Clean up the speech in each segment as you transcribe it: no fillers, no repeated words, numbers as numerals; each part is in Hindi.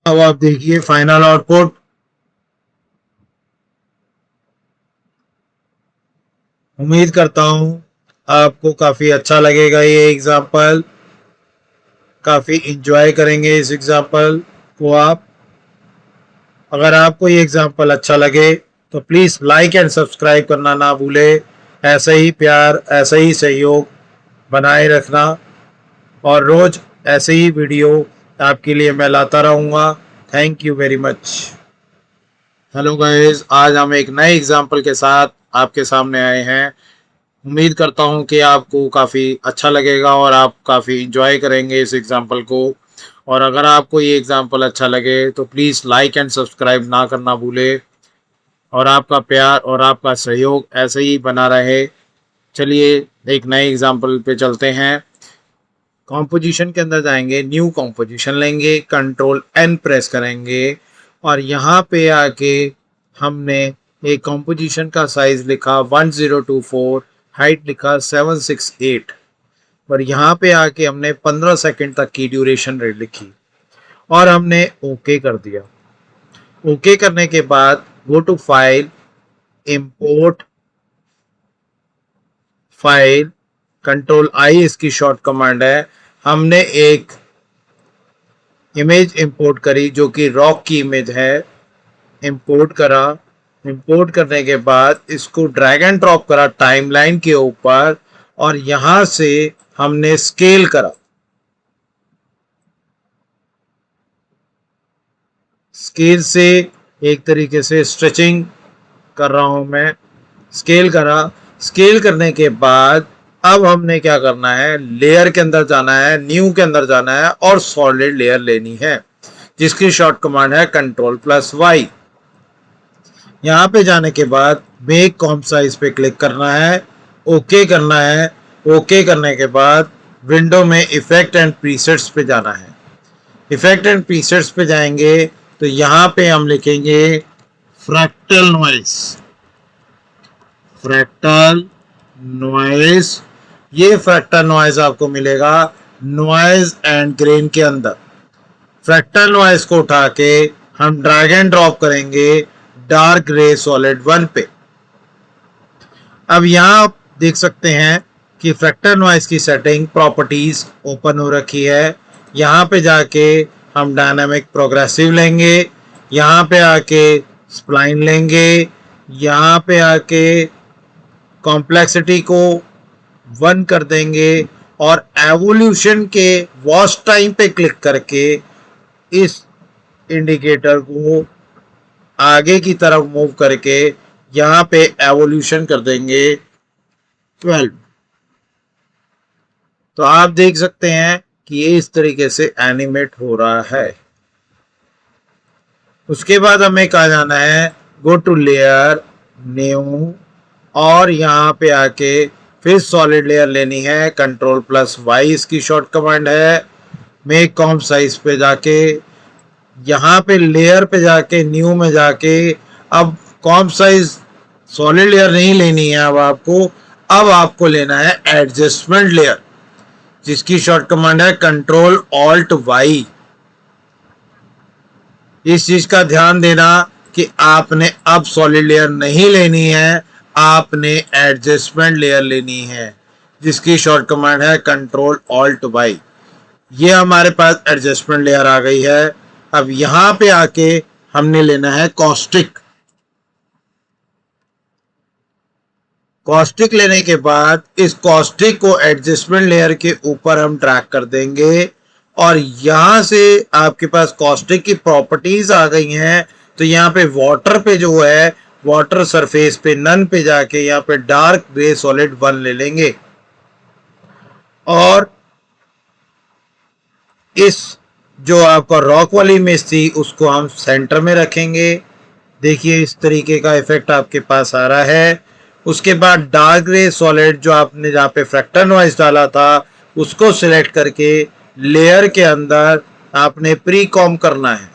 अब आप देखिए फाइनल आउटपुट। उम्मीद करता हूँ आपको काफ़ी अच्छा लगेगा ये एग्जाम्पल, काफ़ी इंजॉय करेंगे इस एग्जाम्पल को आप। अगर आपको ये एग्जाम्पल अच्छा लगे तो प्लीज़ लाइक एंड सब्सक्राइब करना ना भूले। ऐसे ही प्यार, ऐसे ही सहयोग बनाए रखना, और रोज़ ऐसे ही वीडियो आपके लिए मैं लाता रहूँगा। Thank you very much. Hello guys, आज हम एक नए एग्जाम्पल के साथ आपके सामने आए हैं। उम्मीद करता हूँ कि आपको काफ़ी अच्छा लगेगा और आप काफ़ी इंजॉय करेंगे इस एग्जाम्पल को। और अगर आपको ये एग्जाम्पल अच्छा लगे तो प्लीज़ लाइक एंड सब्सक्राइब ना करना भूले, और आपका प्यार और आपका सहयोग ऐसे ही बना रहे। चलिए एक नए एग्जाम्पल पे चलते हैं। कॉम्पोजिशन के अंदर जाएंगे, न्यू कॉम्पोजिशन लेंगे, कंट्रोल एन प्रेस करेंगे, और यहाँ पे आके हमने एक कॉम्पोजिशन का साइज लिखा 1024, हाइट लिखा 768, और यहाँ पे आके हमने 15 सेकंड तक की ड्यूरेशन रेट लिखी और हमने ओके कर दिया। ओके करने के बाद go to file, import file, control I इसकी शॉर्ट कमांड है। हमने एक इमेज इंपोर्ट करी जो कि रॉक की इमेज है, इंपोर्ट करा। इंपोर्ट करने के बाद इसको ड्रैग एंड ड्रॉप करा टाइमलाइन के ऊपर, और यहां से हमने स्केल करा। स्केल से एक तरीके से स्ट्रेचिंग कर रहा हूं मैं। स्केल करा। स्केल करने के बाद अब हमने क्या करना है, लेयर के अंदर जाना है, न्यू के अंदर जाना है और सॉलिड लेयर लेनी है, जिसकी शॉर्ट कमांड है कंट्रोल प्लस वाई। यहाँ पे जाने के बाद मेक कॉम्प साइज पे क्लिक करना है, ओके करना है। ओके करने के बाद विंडो में इफेक्ट एंड प्रीसेट्स पे जाना है। इफेक्ट एंड प्रीसेट्स पे जाएंगे तो यहाँ पे हम लिखेंगे फ्रैक्टल नॉइस। फ्रैक्टल नॉइस, ये फ्रैक्टल नॉइस आपको मिलेगा नॉइज एंड ग्रेन के अंदर। फ्रैक्टल नॉइस को उठा के हम ड्रैग एंड ड्रॉप करेंगे डार्क ग्रे सॉलिड 1 पे। अब यहाँ आप देख सकते हैं कि फ्रैक्टल नॉइस की सेटिंग प्रॉपर्टीज ओपन हो रखी है। यहाँ पे जाके हम डायनामिक प्रोग्रेसिव लेंगे, यहाँ पे आके स्प्लाइन लेंगे, यहाँ पे आके कॉम्प्लेक्सिटी को 1 कर देंगे, और एवोल्यूशन के वॉच टाइम पे क्लिक करके इस इंडिकेटर को आगे की तरफ मूव करके यहाँ पे एवोल्यूशन कर देंगे 12। तो आप देख सकते हैं कि ये इस तरीके से एनिमेट हो रहा है। उसके बाद हमें कहा जाना है गो टू लेयर, न्यू, और यहाँ पे आके फिर सॉलिड लेयर लेनी है, कंट्रोल प्लस वाई इसकी शॉर्ट कमांड है। मेक कॉम्प साइज पे जाके यहाँ पे लेयर पे जाके न्यू में जाके अब कॉम्प साइज सॉलिड लेयर नहीं लेनी है अब आपको लेना है एडजस्टमेंट लेयर, जिसकी शॉर्ट कमांड है कंट्रोल ऑल्ट वाई। इस चीज का ध्यान देना कि आपने अब सॉलिड लेयर नहीं लेनी है, आपने एडजस्टमेंट लेयर लेनी है, जिसकी शॉर्ट कमांड है कंट्रोल ऑल्ट वाई। ये हमारे पास एडजस्टमेंट लेयर आ गई है। अब यहां पे आके हमने लेना है कॉस्टिक। कॉस्टिक लेने के बाद इस कॉस्टिक को एडजस्टमेंट लेयर के ऊपर हम ड्रैग कर देंगे, और यहां से आपके पास कॉस्टिक की प्रॉपर्टीज आ गई हैं। तो यहाँ पे वाटर पे जो है, वाटर सरफेस पे नन पे जाके यहाँ पे डार्क ग्रे सॉलिड 1 ले लेंगे, और इस जो आपका रॉक वाली इमेज थी उसको हम सेंटर में रखेंगे। देखिए इस तरीके का इफेक्ट आपके पास आ रहा है। उसके बाद डार्क ग्रे सॉलिड जो आपने जहाँ पे फ्रैक्टल नॉइस डाला था उसको सिलेक्ट करके लेयर के अंदर आपने प्री कॉम करना है।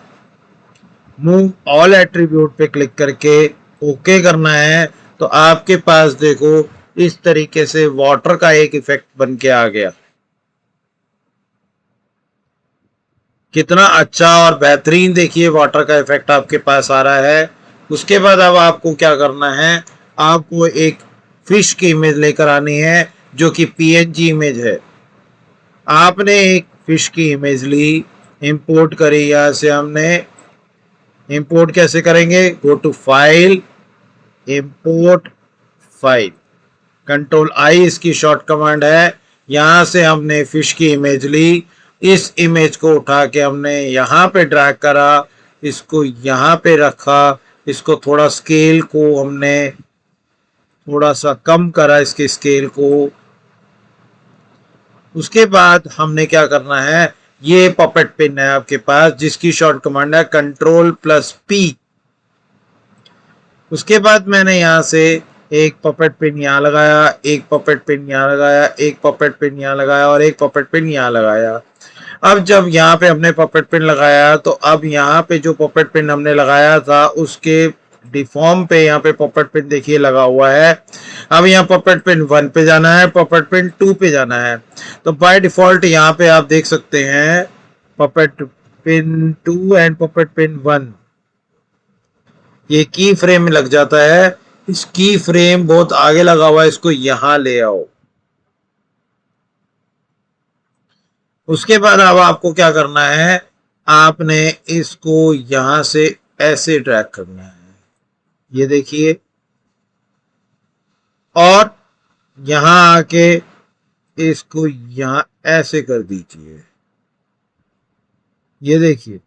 मूव ऑल एट्रीब्यूट पे क्लिक करके ओके करना है। तो आपके पास देखो इस तरीके से वाटर का एक इफेक्ट बन के आ गया। कितना अच्छा और बेहतरीन देखिए वाटर का इफेक्ट आपके पास आ रहा है। उसके बाद अब आपको क्या करना है, आपको एक फिश की इमेज लेकर आनी है जो कि पीएनजी इमेज है। आपने एक फिश की इमेज ली, इंपोर्ट करी, यहां से हमने इंपोर्ट कैसे करेंगे, go to file, import file, control I इसकी शॉर्ट कमांड है। यहां से हमने फिश की इमेज ली, इस इमेज को उठा के हमने यहाँ पे ड्रैग करा, इसको यहाँ पे रखा, इसको थोड़ा स्केल को हमने थोड़ा सा कम करा इसके स्केल को। उसके बाद हमने क्या करना है, ये पपेट पिन है आपके पास जिसकी शॉर्ट कमांड है कंट्रोल प्लस पी। उसके बाद मैंने यहाँ से एक पपेट पिन यहाँ लगाया, एक पपेट पिन यहाँ लगाया, एक पपेट पिन यहाँ लगाया और एक पपेट पिन यहाँ लगाया। अब जब यहाँ पे हमने पपेट पिन लगाया तो अब यहाँ पे जो पपेट पिन हमने लगाया था उसके डिफॉर्म पे यहाँ पे पपेट पिन देखिए लगा हुआ है। अब यहाँ पपेट पिन 1 पे जाना है, पपेट पिन 2 पे जाना है। तो बाय डिफॉल्ट यहाँ पे आप देख सकते हैं puppet pin 2 and puppet pin 1 ये की फ्रेम में लग जाता है। इस की फ्रेम बहुत आगे लगा हुआ है, इसको यहां ले आओ। उसके बाद अब आपको क्या करना है, आपने इसको यहां से ऐसे ड्रैग करना है, ये देखिए, और यहां आके इसको यहां ऐसे कर दीजिए। ये देखिए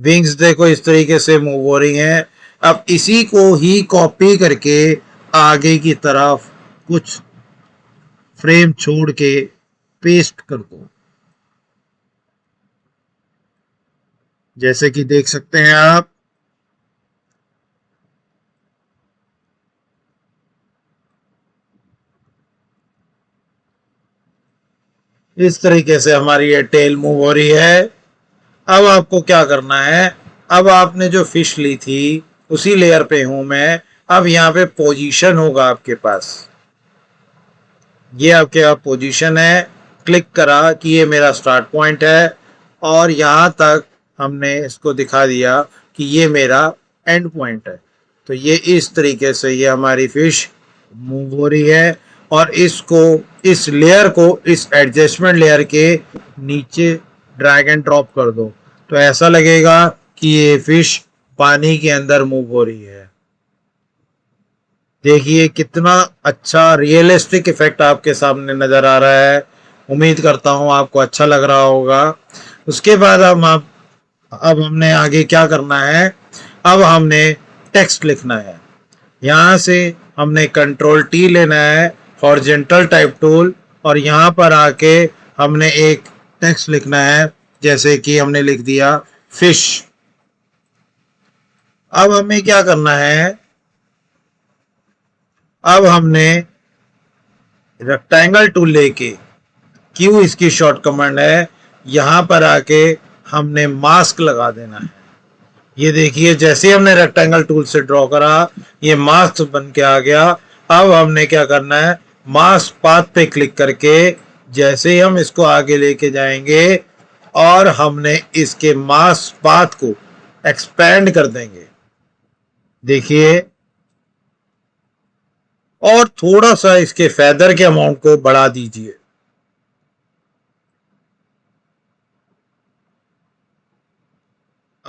विंग्स देखो इस तरीके से मूव हो रही हैं। अब इसी को ही कॉपी करके आगे की तरफ कुछ फ्रेम छोड़ के पेस्ट कर दो, जैसे कि देख सकते हैं आप। इस तरीके से हमारी ये टेल मूव हो रही है। अब आपको क्या करना है, अब आपने जो फिश ली थी उसी लेयर पे हूं मैं। अब यहाँ पे पोजीशन होगा आपके पास, ये आपके पास पोजीशन है। क्लिक करा कि ये मेरा स्टार्ट पॉइंट है और यहाँ तक हमने इसको दिखा दिया कि ये मेरा एंड पॉइंट है। तो ये इस तरीके से ये हमारी फिश मूव हो रही है और इसको, इस लेयर को इस एडजस्टमेंट लेयर के नीचे ड्रैग एंड ड्रॉप कर दो तो ऐसा लगेगा कि ये फिश पानी के अंदर मूव हो रही है। देखिए कितना अच्छा रियलिस्टिक इफेक्ट आपके सामने नजर आ रहा है। उम्मीद करता हूँ आपको अच्छा लग रहा होगा। उसके बाद अब हमने आगे क्या करना है, अब हमने टेक्स्ट लिखना है। यहाँ से हमने कंट्रोल टी लेना है, हॉरिजॉन्टल टाइप टूल, और यहाँ पर आके हमने एक टेक्स्ट लिखना है, जैसे कि हमने लिख दिया फिश। अब हमें क्या करना है, अब हमने रेक्टेंगल टूल लेके, क्यू इसकी शॉर्ट कमांड है, यहां पर आके हमने मास्क लगा देना है। ये देखिए जैसे ही हमने रेक्टेंगल टूल से ड्रॉ करा ये मास्क बन के आ गया। अब हमने क्या करना है, मास्क पाथ पे क्लिक करके जैसे ही हम इसको आगे लेके जाएंगे और हमने इसके मास्क पाथ को एक्सपेंड कर देंगे, देखिए, और थोड़ा सा इसके फेदर के अमाउंट को बढ़ा दीजिए।